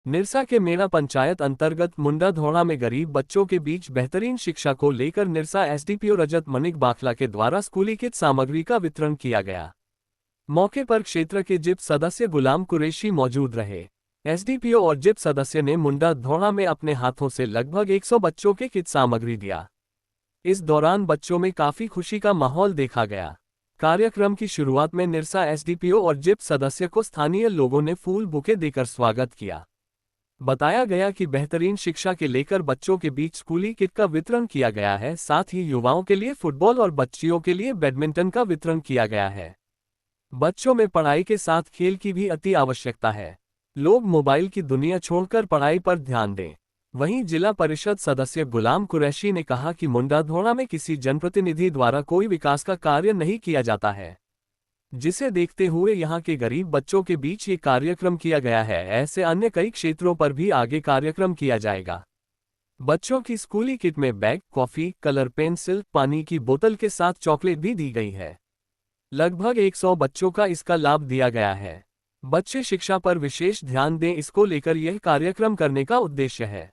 निरसा के मेरा पंचायत अंतर्गत मुंडा धोड़ा में गरीब बच्चों के बीच बेहतरीन शिक्षा को लेकर निरसा एसडीपीओ रजत मनिक बाखला के द्वारा स्कूली किट सामग्री का वितरण किया गया। मौके पर क्षेत्र के जिप सदस्य गुलाम कुरैशी मौजूद रहे। एसडीपीओ और जिप सदस्य ने मुंडा धोड़ा में अपने हाथों से लगभग 100 बच्चों के किट सामग्री दिया। इस दौरान बच्चों में काफी खुशी का माहौल देखा गया। कार्यक्रम की शुरुआत में निरसा एसडीपीओ और जिप सदस्य को स्थानीय लोगों ने फूल बुके देकर स्वागत किया। बताया गया कि बेहतरीन शिक्षा के लेकर बच्चों के बीच स्कूली किट का वितरण किया गया है। साथ ही युवाओं के लिए फुटबॉल और बच्चियों के लिए बैडमिंटन का वितरण किया गया है। बच्चों में पढ़ाई के साथ खेल की भी अति आवश्यकता है। लोग मोबाइल की दुनिया छोड़कर पढ़ाई पर ध्यान दें। वहीं जिला परिषद सदस्य गुलाम कुरैशी ने कहा कि मुंडा धोड़ा में किसी जनप्रतिनिधि द्वारा कोई विकास का कार्य नहीं किया जाता है, जिसे देखते हुए यहां के गरीब बच्चों के बीच ये कार्यक्रम किया गया है। ऐसे अन्य कई क्षेत्रों पर भी आगे कार्यक्रम किया जाएगा। बच्चों की स्कूली किट में बैग, कॉफी, कलर पेंसिल, पानी की बोतल के साथ चॉकलेट भी दी गई है। लगभग 100 बच्चों का इसका लाभ दिया गया है। बच्चे शिक्षा पर विशेष ध्यान दें, इसको लेकर यह कार्यक्रम करने का उद्देश्य है।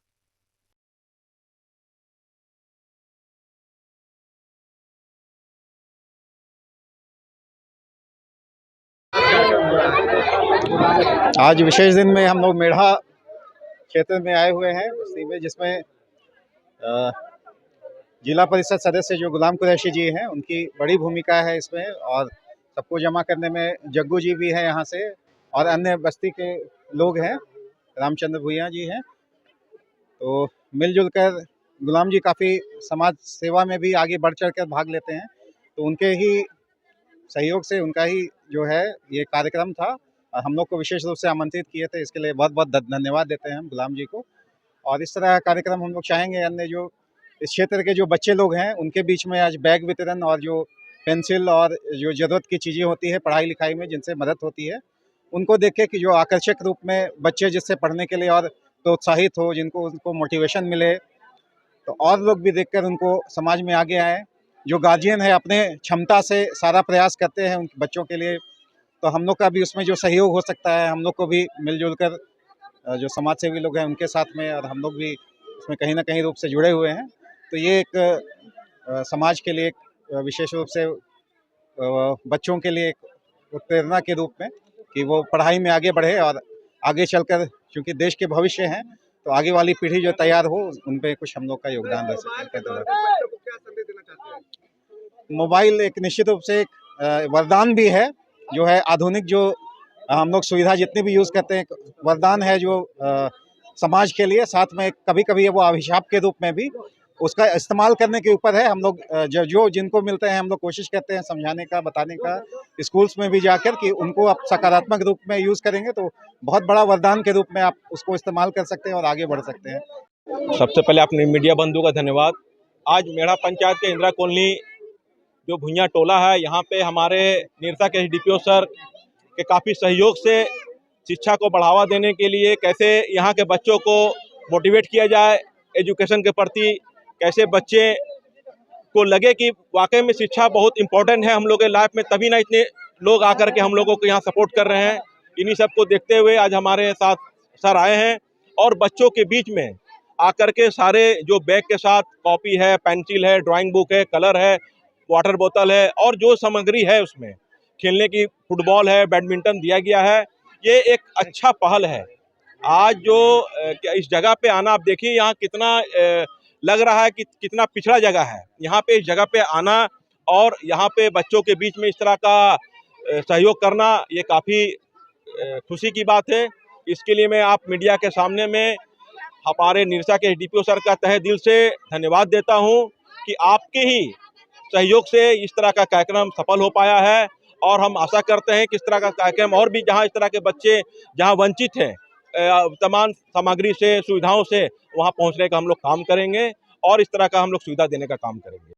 आज विशेष दिन में हम लोग मेढ़ा क्षेत्र में आए हुए हैं, उसी में जिसमें जिला परिषद सदस्य जो गुलाम कुरैशी जी हैं, उनकी बड़ी भूमिका है इसमें, और सबको जमा करने में जग्गू जी भी हैं यहाँ से, और अन्य बस्ती के लोग हैं, रामचंद्र भूया जी हैं। तो मिलजुल कर गुलाम जी काफ़ी समाज सेवा में भी आगे बढ़ चढ़ कर भाग लेते हैं। तो उनके ही सहयोग से, उनका ही जो है ये कार्यक्रम था, और हम लोग को विशेष रूप से आमंत्रित किए थे, इसके लिए बहुत बहुत धन्यवाद देते हैं हम गुलाम जी को। और इस तरह का कार्यक्रम हम लोग चाहेंगे अन्य जो इस क्षेत्र के जो बच्चे लोग हैं उनके बीच में आज बैग वितरण और जो पेंसिल और जो ज़रूरत की चीज़ें होती है पढ़ाई लिखाई में जिनसे मदद होती है, उनको देख के कि जो आकर्षक रूप में बच्चे जिससे पढ़ने के लिए और प्रोत्साहित हो, जिनको उनको मोटिवेशन मिले, तो और लोग भी देखकर उनको समाज में आगे आए। जो गार्जियन है अपने क्षमता से सारा प्रयास करते हैं उन बच्चों के लिए, तो हम लोग का भी उसमें जो सहयोग हो सकता है, हम लोग को भी मिलजुल कर जो समाज सेवी लोग हैं उनके साथ में, और हम लोग भी उसमें कहीं ना कहीं रूप से जुड़े हुए हैं। तो ये एक समाज के लिए एक विशेष रूप से बच्चों के लिए एक प्रेरणा के रूप में कि वो पढ़ाई में आगे बढ़े, और आगे चलकर क्योंकि देश के भविष्य हैं, तो आगे वाली पीढ़ी जो तैयार हो उन पे कुछ हम लोग का योगदान रह सके। मोबाइल एक निश्चित रूप से एक वरदान भी है, जो है आधुनिक जो हम लोग सुविधा जितनी भी यूज़ करते हैं, वरदान है जो समाज के लिए। साथ में कभी कभी वो अभिशाप के रूप में भी, उसका इस्तेमाल करने के ऊपर है। हम लोग जो जिनको मिलते हैं हम लोग कोशिश करते हैं समझाने का, बताने का, स्कूल्स में भी जाकर कि उनको आप सकारात्मक रूप में यूज़ करेंगे तो बहुत बड़ा वरदान के रूप में आप उसको इस्तेमाल कर सकते हैं और आगे बढ़ सकते हैं। सबसे पहले अपने मीडिया बंधु का धन्यवाद। आज मेढ़ा पंचायत के इंदिरा कॉलोनी जो भुइयाँ टोला है, यहाँ पे हमारे निरसा के डीपीओ सर के काफ़ी सहयोग से शिक्षा को बढ़ावा देने के लिए कैसे यहाँ के बच्चों को मोटिवेट किया जाए एजुकेशन के प्रति, कैसे बच्चे को लगे कि वाकई में शिक्षा बहुत इम्पोर्टेंट है हम लोग के लाइफ में, तभी ना इतने लोग आकर के हम लोगों को यहाँ सपोर्ट कर रहे हैं। इन्हीं सब को देखते हुए आज हमारे साथ सर आए हैं, और बच्चों के बीच में आकर के सारे जो बैग के साथ कॉपी है, पेंसिल है, ड्राइंग बुक है, कलर है, वाटर बोतल है, और जो सामग्री है उसमें खेलने की फुटबॉल है, बैडमिंटन दिया गया है। ये एक अच्छा पहल है। आज जो इस जगह पे आना, आप देखिए यहाँ कितना लग रहा है कि कितना पिछड़ा जगह है। यहाँ पे इस जगह पे आना और यहाँ पे बच्चों के बीच में इस तरह का सहयोग करना, ये काफ़ी खुशी की बात है। इसके लिए मैं आप मीडिया के सामने में हमारे निरसा के डीपीओ सर का तहे दिल से धन्यवाद देता हूँ कि आपके ही सहयोग से इस तरह का कार्यक्रम सफल हो पाया है, और हम आशा करते हैं कि इस तरह का कार्यक्रम और भी जहाँ इस तरह के बच्चे जहाँ वंचित हैं तमाम सामग्री से, सुविधाओं से, वहाँ पहुँचने का हम लोग काम करेंगे, और इस तरह का हम लोग सुविधा देने का काम करेंगे।